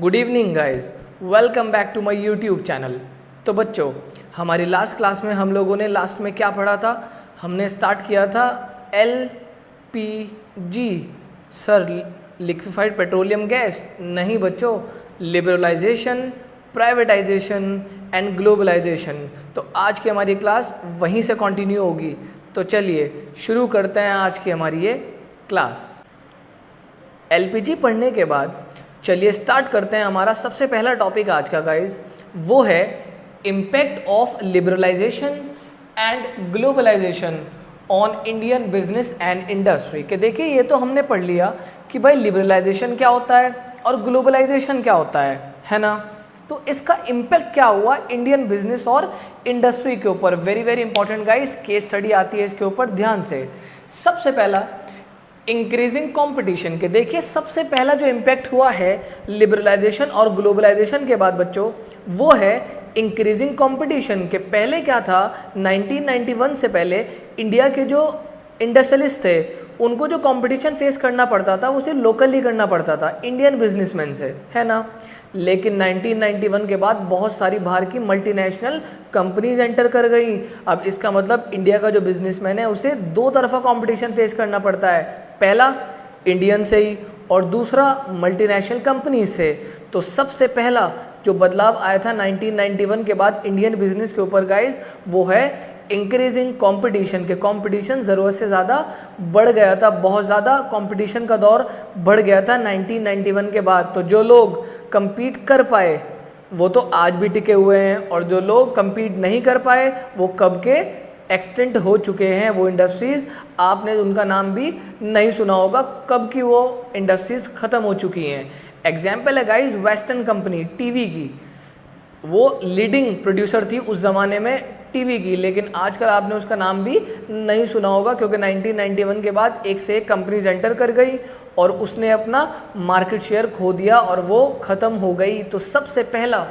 Good evening guys, welcome back to my YouTube channel. तो बच्चों, हमारी लास्ट क्लास में हम लोगों ने लास्ट में क्या पढ़ा था? हमने स्टार्ट किया था LPG। Sir, liquefied petroleum gas नहीं बच्चों, लिबरलाइजेशन, प्राइवेटाइजेशन एंड ग्लोबलाइजेशन। तो आज की हमारी क्लास वहीं से कंटिन्यू होगी। तो चलिए शुरू करते हैं आज की हमारी ये क्लास। LPG पढ़ने के बाद चलिए स्टार्ट करते हैं। हमारा सबसे पहला टॉपिक आज का गाइस वो है impact of liberalisation and globalisation on Indian business and industry. के देखिए, ये तो हमने पढ़ लिया कि भाई लिबरलाइजेशन क्या होता है और ग्लोबलाइजेशन क्या होता है ना। तो इसका इम्पैक्ट क्या हुआ इंडियन बिजनेस और इंडस्ट्री के ऊपर। Very very important guys, case study आती है इसके ऊपर, ध्यान से। सबसे पहला इंक्रीजिंग कंपटीशन। के देखिए, सबसे पहला जो इम्पैक्ट हुआ है लिबरलाइजेशन और ग्लोबलाइजेशन के बाद बच्चों, वो है इंक्रीजिंग कंपटीशन। के पहले क्या था, 1991 से पहले इंडिया के जो इंडस्ट्रियलिस्ट थे उनको जो कंपटीशन फेस करना पड़ता था वो सिर्फ लोकली करना पड़ता था इंडियन बिजनेसमैन से, है ना। लेकिन 1991 के बाद बहुत सारी बाहर की मल्टीनेशनल कंपनीज एंटर कर गई। अब इसका मतलब इंडिया का जो बिजनेसमैन है उसे दो तरफा कंपटीशन फेस करना पड़ता है, पहला इंडियन से ही और दूसरा मल्टीनेशनल कंपनीज से। तो सबसे पहला जो बदलाव आया था 1991 के बाद इंडियन बिजनेस के ऊपर गाइज, वो है इंक्रीजिंग कंपटीशन। के कंपटीशन ज़रूरत से ज़्यादा बढ़ गया था, बहुत ज़्यादा कंपटीशन का दौर बढ़ गया था 1991 के बाद। तो जो लोग compete कर पाए वो तो आज भी टिके हुए हैं, और जो लोग compete नहीं कर पाए वो कब के एक्सटेंट हो चुके हैं। वो इंडस्ट्रीज़ आपने उनका नाम भी नहीं सुना होगा, कब की वो इंडस्ट्रीज़ ख़त्म हो चुकी हैं। एग्जाम्पल है गाइज वेस्टर्न कंपनी टीवी की, वो लीडिंग प्रोड्यूसर थी उस ज़माने में टीवी की, लेकिन आजकल आपने उसका नाम भी नहीं सुना होगा क्योंकि 1991 के बाद एक से एक कंपनीज एंटर कर गई और उसने अपना मार्केट शेयर खो दिया और वो ख़त्म हो गई। तो सबसे पहला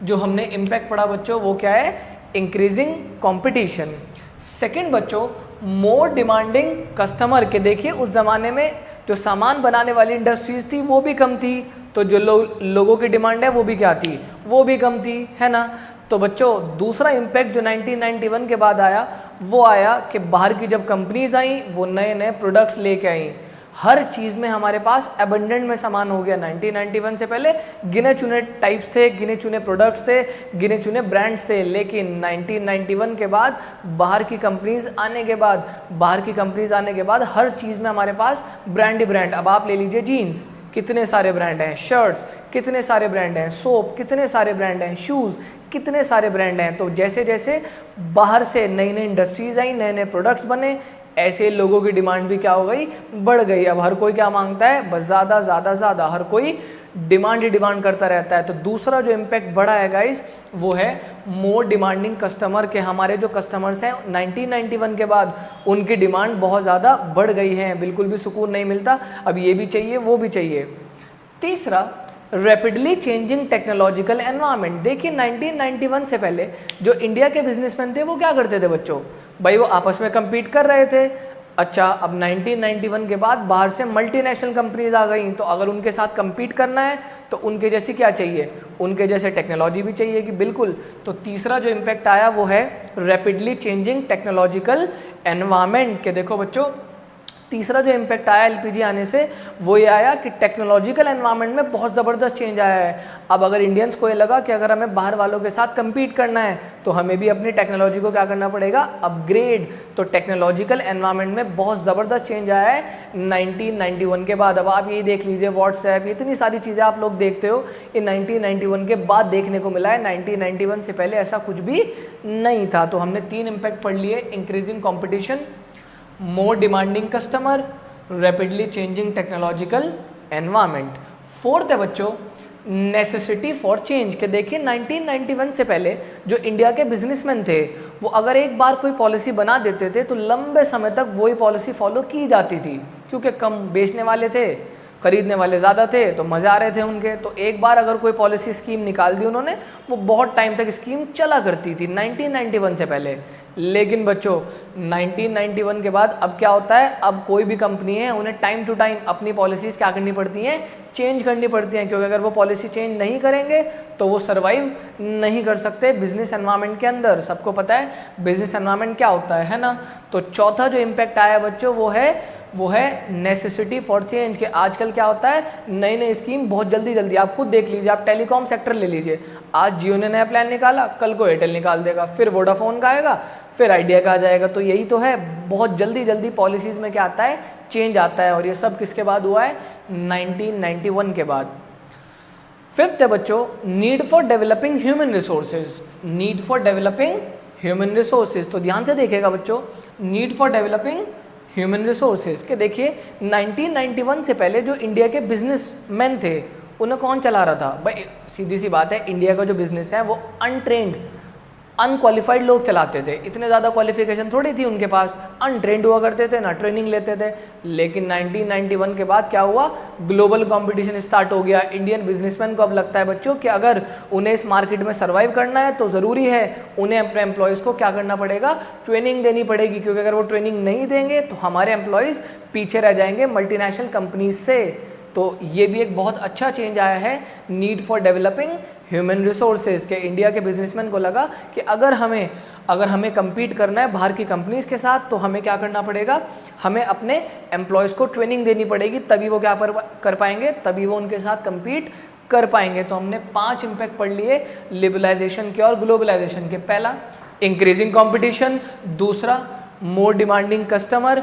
जो हमने इम्पैक्ट पढ़ा बच्चों वो क्या है, इंक्रीजिंग कंपटीशन। सेकंड बच्चों, मोर डिमांडिंग कस्टमर। के देखिए, उस ज़माने में जो सामान बनाने वाली इंडस्ट्रीज़ थी वो भी कम थी, तो जो लोगों की डिमांड है वो भी क्या थी, वो भी कम थी, है ना। तो बच्चों, दूसरा इम्पैक्ट जो 1991 के बाद आया वो आया कि बाहर की जब कंपनीज आई वो नए नए प्रोडक्ट्स लेके आई। हर चीज़ में हमारे पास एबंडेंट में सामान हो गया। 1991 से पहले गिने चुने टाइप्स थे, गिने चुने प्रोडक्ट्स थे, गिने चुने ब्रांड्स थे, लेकिन 1991 के बाद बाहर की कंपनीज आने के बाद हर चीज़ में हमारे पास ब्रांड ही ब्रांड। अब आप ले लीजिए जीन्स, कितने सारे ब्रांड हैं, शर्ट्स कितने सारे ब्रांड हैं, सोप कितने सारे ब्रांड हैं, शूज़ कितने सारे ब्रांड हैं। तो जैसे जैसे बाहर से नई नई इंडस्ट्रीज़ आई, नए नए प्रोडक्ट्स बने, ऐसे लोगों की डिमांड भी क्या हो गई, बढ़ गई। अब हर कोई क्या मांगता है, बस ज़्यादा ज़्यादा ज़्यादा, हर कोई डिमांड ही डिमांड करता रहता है। तो दूसरा जो इम्पैक्ट बढ़ा है गाइज वो है मोर डिमांडिंग कस्टमर। के हमारे जो कस्टमर्स हैं 1991 के बाद उनकी डिमांड बहुत ज़्यादा बढ़ गई है, बिल्कुल भी सुकून नहीं मिलता, अब ये भी चाहिए वो भी चाहिए। तीसरा, रैपिडली चेंजिंग टेक्नोलॉजिकल एनवायरनमेंट। देखिए, 1991 से पहले जो इंडिया के बिजनेसमैन थे वो क्या करते थे बच्चों, भाई वो आपस में compete कर रहे थे। अच्छा, अब 1991 के बाद बाहर से मल्टीनेशनल कंपनीज आ गई, तो अगर उनके साथ compete करना है तो उनके जैसी क्या चाहिए, उनके जैसे टेक्नोलॉजी भी चाहिए कि बिल्कुल। तो तीसरा जो इम्पैक्ट आया वो है रैपिडली चेंजिंग टेक्नोलॉजिकल एनवायरनमेंट। के देखो बच्चों, तीसरा जो इम्पैक्ट आया एलपीजी आने से वो ये आया कि टेक्नोलॉजिकल एनवायरनमेंट में बहुत ज़बरदस्त चेंज आया है। अब अगर इंडियंस को ये लगा कि अगर हमें बाहर वालों के साथ compete करना है तो हमें भी अपनी टेक्नोलॉजी को क्या करना पड़ेगा, अपग्रेड। तो टेक्नोलॉजिकल एनवायरनमेंट में बहुत ज़बरदस्त चेंज आया है 1991 के बाद। अब आप यही देख लीजिए, व्हाट्सएप, इतनी सारी चीज़ें आप लोग देखते हो, ये 1991 के बाद देखने को मिला है। 1991 से पहले ऐसा कुछ भी नहीं था। तो हमने 3 इम्पैक्ट पढ़ लिए, increasing competition, more demanding customer, rapidly changing technological environment. Fourth है बच्चों नेसेसिटी फॉर चेंज। के देखिए, 1991 से पहले जो इंडिया के बिजनेसमैन थे वो अगर एक बार कोई पॉलिसी बना देते थे तो लंबे समय तक वही पॉलिसी फॉलो की जाती थी, क्योंकि कम बेचने वाले थे, खरीदने वाले ज़्यादा थे तो मज़े आ रहे थे उनके। तो एक बार अगर कोई पॉलिसी स्कीम निकाल दी उन्होंने, वो बहुत टाइम तक स्कीम चला करती थी 1991 से पहले। लेकिन बच्चों 1991 के बाद अब क्या होता है, अब कोई भी कंपनी है उन्हें टाइम टू टाइम अपनी पॉलिसीज़ क्या करनी पड़ती हैं, चेंज करनी पड़ती हैं, क्योंकि अगर वो पॉलिसी चेंज नहीं करेंगे तो वो सर्वाइव नहीं कर सकते बिजनेस एनवायरनमेंट के अंदर। सबको पता है बिजनेस एनवायरनमेंट क्या होता है ना। तो चौथा जो इम्पैक्ट आया बच्चों वो है नेसेसिटी फॉर चेंज। के आजकल क्या होता है, नई नई स्कीम बहुत जल्दी आप खुद देख लीजिए, आप टेलीकॉम सेक्टर ले लीजिए, आज जियो ने नया प्लान निकाला, कल को एयरटेल निकाल देगा, फिर वोडाफोन का आएगा, फिर आइडिया का आ जाएगा। तो यही तो है, बहुत जल्दी पॉलिसीज़ में क्या आता है, चेंज आता है। और ये सब किसके बाद हुआ है, 1991 के बाद। फिफ्थ है बच्चों need for developing human resources. Need for developing human resources, तो ध्यान से देखिएगा बच्चों, need for developing human resources के देखिए 1991 से पहले जो इंडिया के बिजनेसमैन थे उन्हें कौन चला रहा था भाई, सीधी सी बात है, इंडिया का जो बिजनेस है वो अनट्रेंड अनक्वालिफाइड लोग चलाते थे। इतने ज़्यादा क्वालिफिकेशन थोड़ी थी उनके पास, अनट्रेंड हुआ करते थे, ना ट्रेनिंग लेते थे। लेकिन 1991 के बाद क्या हुआ, ग्लोबल कंपटीशन स्टार्ट हो गया। इंडियन बिजनेसमैन को अब लगता है बच्चों कि अगर उन्हें इस मार्केट में सर्वाइव करना है तो ज़रूरी है उन्हें अपने एम्प्लॉयज़ को क्या करना पड़ेगा, ट्रेनिंग देनी पड़ेगी, क्योंकि अगर वो ट्रेनिंग नहीं देंगे तो हमारे एम्प्लॉयज़ पीछे रह जाएंगे मल्टीनेशनल कंपनीज से। तो ये भी एक बहुत अच्छा चेंज आया है, need for developing human resources के। इंडिया के बिजनेसमैन को लगा कि अगर हमें कम्पीट करना है बाहर की कंपनीज के साथ तो हमें क्या करना पड़ेगा, हमें अपने एम्प्लॉयज़ को ट्रेनिंग देनी पड़ेगी, तभी वो क्या कर पाएंगे, तभी वो उनके साथ कम्पीट कर पाएंगे। तो हमने 5 इम्पैक्ट पढ़ लिए लिबरलाइजेशन के और ग्लोबलाइजेशन के। पहला इंक्रीजिंग कॉम्पिटिशन, दूसरा मोर डिमांडिंग कस्टमर,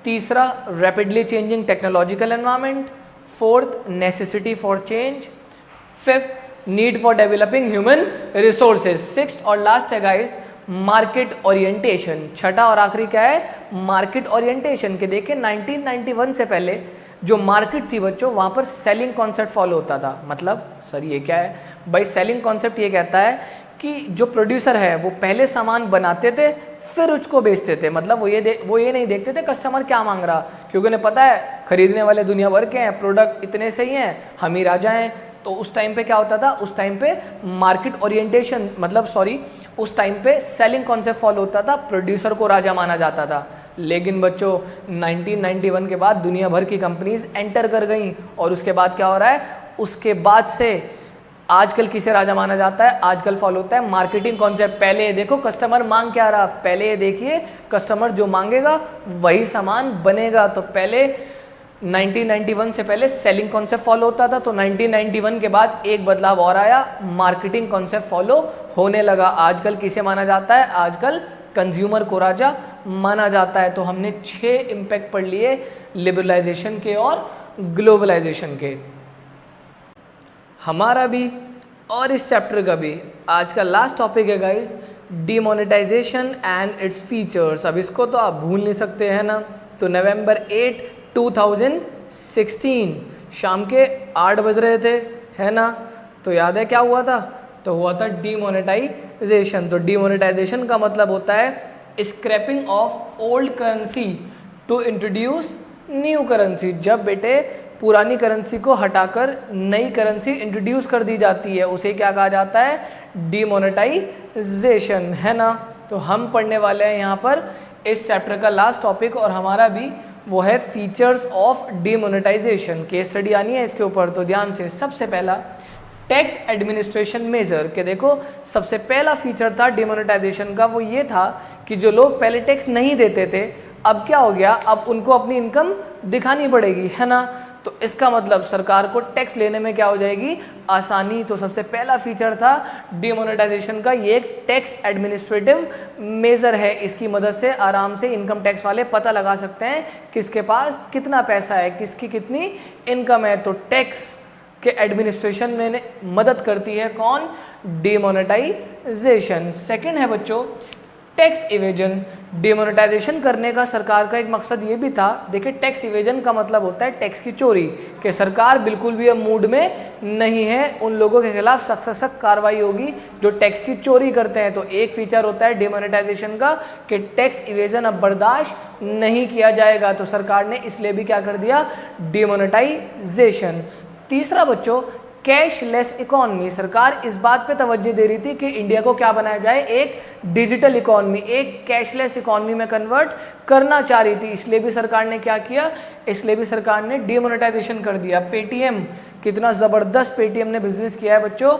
तीसरा rapidly changing technological environment, fourth necessity for change, fifth need for developing human resources, sixth और लास्ट है गाइस मार्केट ओरिएंटेशन। छठा और आखिरी क्या है, मार्केट ओरिएंटेशन के। देखिए 1991 से पहले जो मार्केट थी बच्चों, वहाँ पर सेलिंग कॉन्सेप्ट फॉलो होता था। मतलब सर ये क्या है भाई, सेलिंग कॉन्सेप्ट ये कहता है कि जो प्रोड्यूसर है वो पहले सामान बनाते थे फिर उसको बेचते थे। मतलब वो ये नहीं देखते थे कस्टमर क्या मांग रहा, क्योंकि उन्हें पता है खरीदने वाले दुनिया भर के हैं, प्रोडक्ट इतने सही हैं, हम ही राजा हैं। तो उस टाइम पे क्या होता था, उस टाइम पे मार्केट ओरिएंटेशन उस टाइम पे सेलिंग कॉन्सेप्ट फॉलो होता था, प्रोड्यूसर को राजा माना जाता था। लेकिन बच्चों 1991 के बाद दुनिया भर की कंपनीज एंटर कर गई और उसके बाद क्या हो रहा है, उसके बाद से आजकल किसे राजा माना जाता है, आजकल फॉलो होता है मार्केटिंग कॉन्सेप्ट। पहले ये देखो कस्टमर मांग क्या रहा, पहले ये देखिए कस्टमर जो मांगेगा वही सामान बनेगा। तो पहले 1991 से पहले सेलिंग कॉन्सेप्ट फॉलो होता था, तो 1991 के बाद एक बदलाव और आया, मार्केटिंग कॉन्सेप्ट फॉलो होने लगा। आजकल किसे माना जाता है, आजकल कंज्यूमर को राजा माना जाता है। तो हमने 6 इम्पैक्ट पढ़ लिए लिबरलाइजेशन के और ग्लोबलाइजेशन के। हमारा भी और इस चैप्टर का भी आज का लास्ट टॉपिक है guys, demonetisation and its features. अब इसको तो आप भूल नहीं सकते हैं ना। तो नवंबर 8, 2016 शाम के 8 बज रहे थे, है ना। तो याद है क्या हुआ था, तो हुआ था डीमोनेटाइजेशन। तो डीमोनेटाइजेशन का मतलब होता है scrapping of old currency to introduce new currency. जब बेटे पुरानी करेंसी को हटाकर नई करेंसी इंट्रोड्यूस कर दी जाती है, उसे क्या कहा जाता है, डीमोनेटाइजेशन, है ना। तो हम पढ़ने वाले हैं यहाँ पर इस चैप्टर का लास्ट टॉपिक, और हमारा भी वो है features of demonetisation. Case study आनी है इसके ऊपर, तो ध्यान से। सबसे पहला टैक्स एडमिनिस्ट्रेशन मेजर के देखो, सबसे पहला फीचर था डीमोनेटाइजेशन का, वो ये था कि जो लोग पहले टैक्स नहीं देते थे अब क्या हो गया, अब उनको अपनी इनकम दिखानी पड़ेगी, है ना। तो इसका मतलब सरकार को टैक्स लेने में क्या हो जाएगी, आसानी। तो सबसे पहला फीचर था डीमोनेटाइजेशन का, ये एक टैक्स एडमिनिस्ट्रेटिव मेजर है। इसकी मदद से आराम से इनकम टैक्स वाले पता लगा सकते हैं किसके पास कितना पैसा है, किसकी कितनी इनकम है। तो टैक्स के एडमिनिस्ट्रेशन में मदद करती है कौन, डीमोनेटाइजेशन। सेकंड है बच्चों टैक्स इवेजन, डिमोनेटाइजेशन करने का सरकार का एक मकसद ये भी था। देखिए टैक्स इवेजन का मतलब होता है टैक्स की चोरी, कि सरकार बिल्कुल भी अब मूड में नहीं है, उन लोगों के खिलाफ सख्त से सख्त कार्रवाई होगी जो टैक्स की चोरी करते हैं। तो एक फीचर होता है डिमोनेटाइजेशन का कि टैक्स इवेजन अब बर्दाश्त नहीं किया जाएगा, तो सरकार ने इसलिए भी क्या कर दिया, डिमोनेटाइजेशन। तीसरा बच्चों कैशलेस इकोनॉमी, सरकार इस बात पे तवज्जो दे रही थी कि इंडिया को क्या बनाया जाए, एक डिजिटल इकोनॉमी, एक कैशलेस इकोनॉमी में कन्वर्ट करना चाह रही थी। इसलिए भी सरकार ने क्या किया, इसलिए भी सरकार ने डिमोनेटाइजेशन कर दिया। पेटीएम, कितना ज़बरदस्त पेटीएम ने बिजनेस किया है बच्चों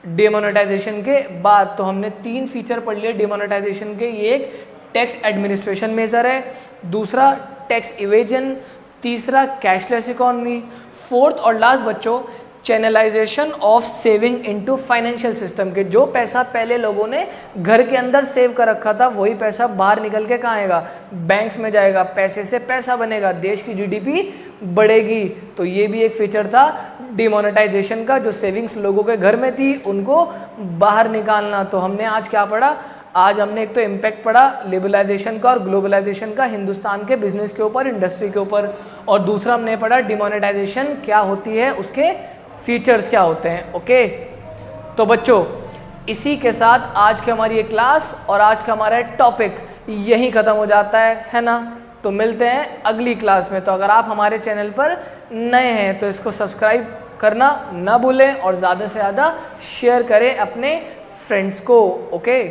डिमोनेटाइजेशन के बाद। तो हमने 3 फीचर पढ़ लिए डिमोनेटाइजेशन के, ये एक टैक्स एडमिनिस्ट्रेशन मेजर है, दूसरा टैक्स इवेजन, तीसरा कैशलेस इकोनॉमी, फोर्थ और लास्ट बच्चों channelisation of saving into financial system, के जो पैसा पहले लोगों ने घर के अंदर सेव कर रखा था वही पैसा बाहर निकल के कहाँ आएगा, बैंक्स में जाएगा, पैसे से पैसा बनेगा, देश की जीडीपी बढ़ेगी। तो ये भी एक फीचर था डिमोनेटाइजेशन का, जो सेविंग्स लोगों के घर में थी उनको बाहर निकालना। तो हमने आज क्या पढ़ा, आज हमने एक तो इम्पैक्ट पढ़ा लिबरलाइजेशन का और ग्लोबलाइजेशन का हिंदुस्तान के बिजनेस के ऊपर, इंडस्ट्री के ऊपर, और दूसरा हमने पढ़ा डिमोनेटाइजेशन क्या होती है, उसके फीचर्स क्या होते हैं। ओके, तो बच्चों इसी के साथ आज की हमारी ये क्लास और आज का हमारा टॉपिक यहीं ख़त्म हो जाता है ना। तो मिलते हैं अगली क्लास में। तो अगर आप हमारे चैनल पर नए हैं तो इसको सब्सक्राइब करना ना भूलें और ज़्यादा से ज़्यादा शेयर करें अपने फ्रेंड्स को। ओके।